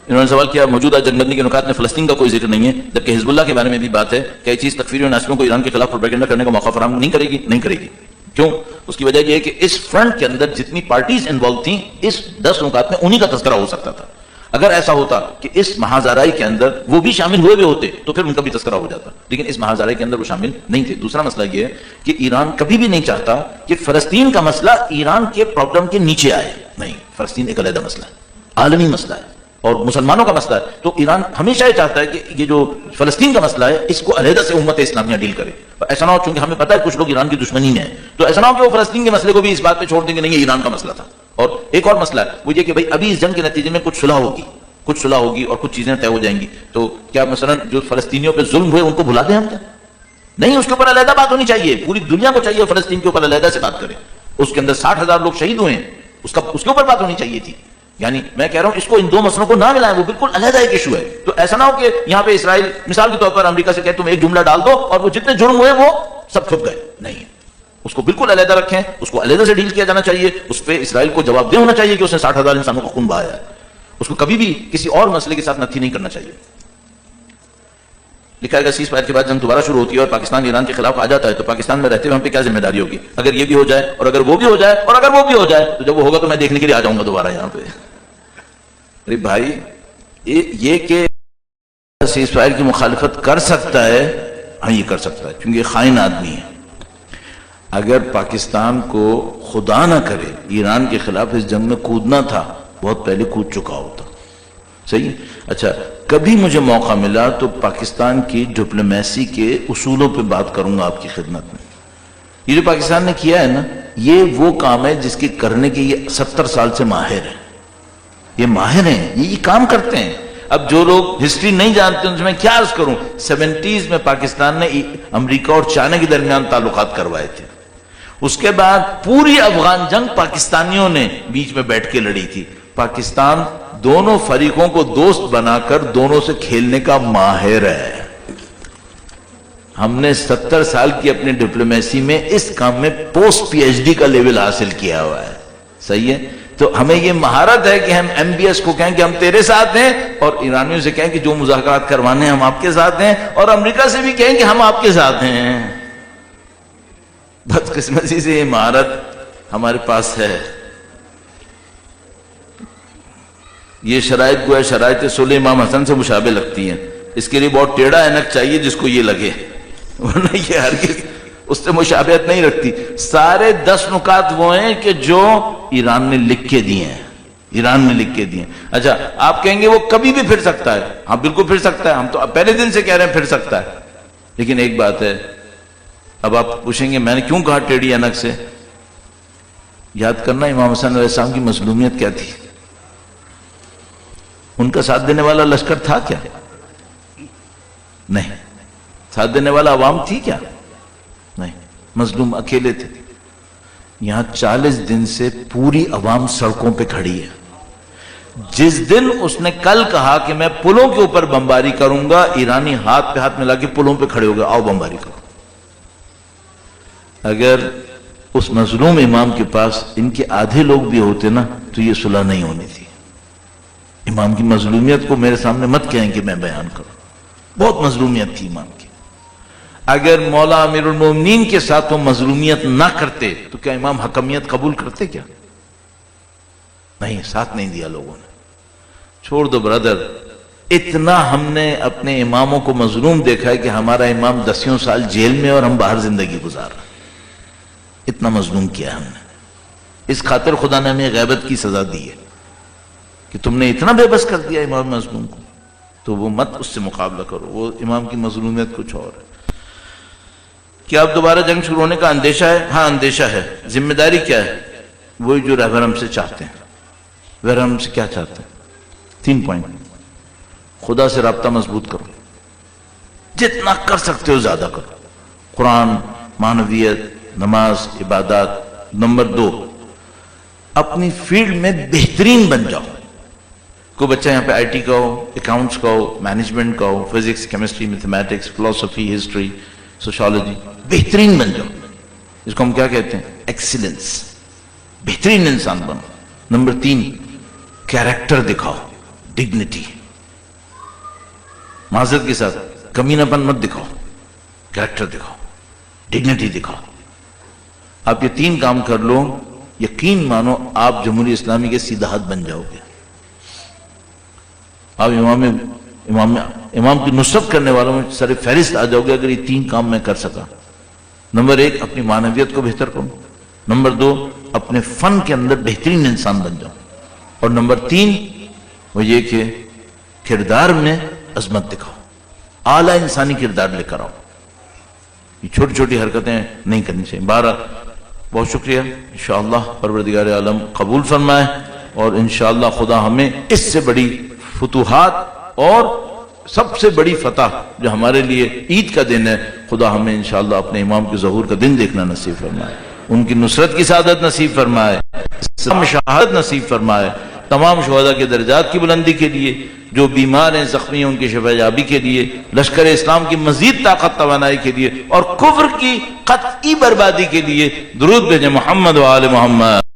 انہوں نے سوال کیا موجودہ جنگ بندی کے نکات میں فلسطین کا کوئی ذکر نہیں ہے، جبکہ حزب اللہ کے بارے میں بھی بات ہے کہ یہ چیز تکفیری ناصروں کو ایران کے خلاف پروپیگنڈا کرنے کا موقع فراہم نہیں کرے گی؟ نہیں کرے گی۔ کیوں؟ اس کی وجہ یہ ہے کہ اس فرنٹ کے اندر جتنی پارٹیز انوالو تھیں اس 10 نکات میں انہی کا تذکرہ ہو سکتا تھا۔ اگر ایسا ہوتا کہ اس محاذ آرائی کے اندر وہ بھی شامل ہوئے بھی ہوتے تو پھر ان کا بھی تذکرہ ہو جاتا، لیکن اس محاذ آرائی کے اندر وہ شامل نہیں تھے۔ دوسرا مسئلہ یہ ہے کہ ایران کبھی بھی نہیں چاہتا کہ فلسطین کا مسئلہ ایران کے پرابلم کے نیچے آئے، نہیں، فلسطین ایک علیحدہ مسئلہ ہے، عالمی مسئلہ ہے اور مسلمانوں کا مسئلہ ہے، تو ایران ہمیشہ یہ چاہتا ہے کہ یہ جو فلسطین کا مسئلہ ہے اس کو علیحدہ سے امت اسلامیہ ڈیل کرے۔ ایسا نہ ہو، چونکہ ہمیں پتہ ہے کچھ لوگ ایران کی دشمنی میں ہیں، تو ایسا نہ ہو کہ وہ فلسطین کے مسئلے کو بھی اس بات پہ چھوڑ دیں کہ نہیں یہ ایران کا مسئلہ تھا۔ اور ایک اور مسئلہ ہے وہ یہ کہ بھائی ابھی اس جنگ کے نتیجے میں کچھ صلح ہوگی اور کچھ چیزیں طے ہو جائیں گی، تو کیا مثلا جو فلسطینیوں پہ ظلم ہوئے ان کو بھلا دیں ہم؟ کیا نہیں، اس کے اوپر علیحدہ بات ہونی چاہیے، پوری دنیا کو چاہیے فلسطین کے اوپر علیحدہ سے بات کرے۔ اس کے اندر 60,000 لوگ شہید ہوئے ہیں، اس کے اوپر بات ہونی چاہیے تھی۔ یعنی میں کہہ رہا ہوں اس کو ان دو مسئلوں کو نہ ملائیں، وہ بالکل علیحدہ ایک ایشو ہے۔ تو ایسا نہ ہو کہ یہاں پہ اسرائیل مثال کے طور پر امریکہ سے کہ تم ایک جملہ ڈال دو اور وہ جتنے جرم ہوئے وہ سب چھپ گئے، نہیں، اس کو بالکل علیحدہ رکھیں، اس کو علیحدہ سے ڈیل کیا جانا چاہیے، اس پہ اسرائیل کو جواب دہ ہونا چاہیے کہ اس نے 60,000 انسانوں کا خون بہایا ہے، اس کو کبھی بھی کسی اور مسئلے کے ساتھ نتھی نہیں کرنا چاہیے۔ لکھا ہے کہ سیز فائر کے بعد جنگ دوبارہ شروع ہوتی ہے اور پاکستان ایران کے خلاف آ جاتا ہے تو پاکستان میں رہتے ہوئے ہم پہ کیا ذمہ داری ہوگی؟ اگر یہ بھی ہو جائے اور اگر وہ بھی ہو جائے اور اگر وہ بھی ہو جائے تو جب وہ ہوگا تو میں دیکھنے کے لیے آ جاؤں گا دوبارہ یہاں پہ۔ ارے بھائی یہ کہ سیز فائر کی مخالفت کر سکتا ہے، ہاں یہ کر سکتا ہے کیونکہ یہ خائن آدمی ہے۔ اگر پاکستان کو خدا نہ کرے ایران کے خلاف اس جنگ میں کودنا تھا بہت پہلے کود چکا ہوتا، صحیح؟ اچھا، کبھی مجھے موقع ملا تو پاکستان کی ڈپلومیسی کے اصولوں پہ بات کروں گا آپ کی خدمت میں۔ یہ جو پاکستان نے کیا ہے نا، یہ وہ کام ہے جس کے کرنے کے یہ 70 سال سے ماہر ہیں، یہ ماہر ہیں، یہ کام کرتے ہیں۔ اب جو لوگ ہسٹری نہیں جانتے ان سے میں کیا عرض کروں، 70s میں پاکستان نے امریکہ اور چائنا کے درمیان تعلقات کروائے تھے، اس کے بعد پوری افغان جنگ پاکستانیوں نے بیچ میں بیٹھ کے لڑی تھی۔ پاکستان دونوں فریقوں کو دوست بنا کر دونوں سے کھیلنے کا ماہر ہے۔ ہم نے 70 سال کی اپنی ڈپلومیسی میں اس کام میں پوسٹ پی ایچ ڈی کا لیول حاصل کیا ہوا ہے، صحیح ہے؟ تو ہمیں یہ مہارت ہے کہ ہم ایم بی ایس کو کہیں کہ ہم تیرے ساتھ ہیں اور ایرانیوں سے کہیں کہ جو مذاکرات کروانے ہیں ہم آپ کے ساتھ ہیں، اور امریکہ سے بھی کہیں کہ ہم آپ کے ساتھ ہیں۔ بدقسمتی سے یہ مہارت ہمارے پاس ہے۔ یہ شرائط گویا شرائط صلح امام حسن سے مشابہ لگتی ہیں، اس کے لیے بہت ٹیڑھا اینک چاہیے جس کو یہ لگے، ورنہ یہ ہرگز اس سے مشابہت نہیں رکھتی۔ سارے 10 نکات وہ ہیں کہ جو ایران نے لکھ کے دیے ہیں، ایران نے لکھ کے دیے ہیں۔ اچھا، آپ کہیں گے وہ کبھی بھی پھر سکتا ہے، ہاں بالکل پھر سکتا ہے، ہم تو پہلے دن سے کہہ رہے ہیں پھر سکتا ہے، لیکن ایک بات ہے، اب آپ پوچھیں گے میں نے کیوں کہا ٹیڑھی اینک سے؟ یاد کرنا امام حسن علیہ السلام کی مظلومیت کیا تھی، ان کا ساتھ دینے والا لشکر تھا کیا؟ نہیں۔ ساتھ دینے والا عوام تھی کیا؟ نہیں، مظلوم اکیلے تھے۔ یہاں 40 دن سے پوری عوام سڑکوں پہ کھڑی ہے۔ جس دن اس نے کل کہا کہ میں پلوں کے اوپر بمباری کروں گا، ایرانی ہاتھ پہ ہاتھ ملا کے پلوں پہ کھڑے ہو گئے، آؤ بمباری کرو۔ اگر اس مظلوم امام کے پاس ان کے آدھے لوگ بھی ہوتے نا تو یہ صلح نہیں ہونی تھی۔ امام کی مظلومیت کو میرے سامنے مت کہیں کہ میں بیان کروں، بہت مظلومیت تھی امام کی۔ اگر مولا امیر المومنین کے ساتھ وہ مظلومیت نہ کرتے تو کیا امام حکمیت قبول کرتے؟ کیا نہیں، ساتھ نہیں دیا لوگوں نے۔ چھوڑ دو برادر، اتنا ہم نے اپنے اماموں کو مظلوم دیکھا ہے کہ ہمارا امام 10 سال جیل میں اور ہم باہر زندگی گزار رہے ہیں، اتنا مظلوم کیا ہم نے۔ اس خاطر خدا نے ہمیں غیبت کی سزا دی ہے کہ تم نے اتنا بے بس کر دیا امام مظلوم کو، تو وہ مت اس سے مقابلہ کرو، وہ امام کی مظلومیت کچھ اور ہے۔ کیا اب دوبارہ جنگ شروع ہونے کا اندیشہ ہے؟ ہاں اندیشہ ہے۔ ذمہ داری کیا ہے؟ وہی جو رہبر ہم سے چاہتے ہیں۔ رہبر ہم سے کیا چاہتے ہیں؟ 3 پوائنٹ۔ خدا سے رابطہ مضبوط کرو، جتنا کر سکتے ہو زیادہ کرو، قرآن، معنویت، نماز، عبادات۔ نمبر 2، اپنی فیلڈ میں بہترین بن جاؤ۔ کوئی بچہ یہاں پہ آئی ٹی کا ہو، اکاؤنٹس کا ہو، مینجمنٹ کا ہو، فزکس، کیمسٹری، میتھمیٹکس، فلسفی، ہسٹری، سوشالوجی، بہترین بن جاؤ۔ اس کو ہم کیا کہتے ہیں؟ ایکسیلنس، بہترین انسان بنو۔ نمبر 3، کیریکٹر دکھاؤ، ڈگنیٹی۔ معذرت کے ساتھ کمینہ پن مت دکھاؤ، کریکٹر دکھاؤ، ڈگنیٹی دکھاؤ. آپ یہ 3 کام کر لو، یقین مانو آپ جمہوری اسلامی کے سیدھا ہاتھ بن جاؤ گے. آپ امام کی نصرت کرنے والوں میں سر فہرست آ جاؤ گے اگر یہ 3 کام میں کر سکا. نمبر 1 اپنی معنویت کو بہتر کروں، نمبر 2 اپنے فن کے اندر بہترین انسان بن جاؤں، اور نمبر 3 وہ یہ کہ کردار میں عظمت دکھاؤ، اعلیٰ انسانی کردار لے کر آؤ. یہ چھوٹی چھوٹی حرکتیں نہیں کرنی چاہیے. بہرحال بہت شکریہ. انشاءاللہ پروردگار عالم قبول فرمائے، اور انشاءاللہ خدا ہمیں اس سے بڑی فتوحات اور سب سے بڑی فتح جو ہمارے لیے عید کا دن ہے، خدا ہمیں انشاءاللہ اپنے امام کے ظہور کا دن دیکھنا نصیب فرمائے، ان کی نصرت کی سعادت نصیب فرمائے، اسلام میں شہادت نصیب فرمائے. تمام شہداء کے درجات کی بلندی کے لیے، جو بیمار ہیں زخمی ہیں ان کی شفا یابی کے لیے، لشکر اسلام کی مزید طاقت توانائی کے لیے، اور کفر کی قطعی بربادی کے لیے درود بھیجیں محمد و آل محمد.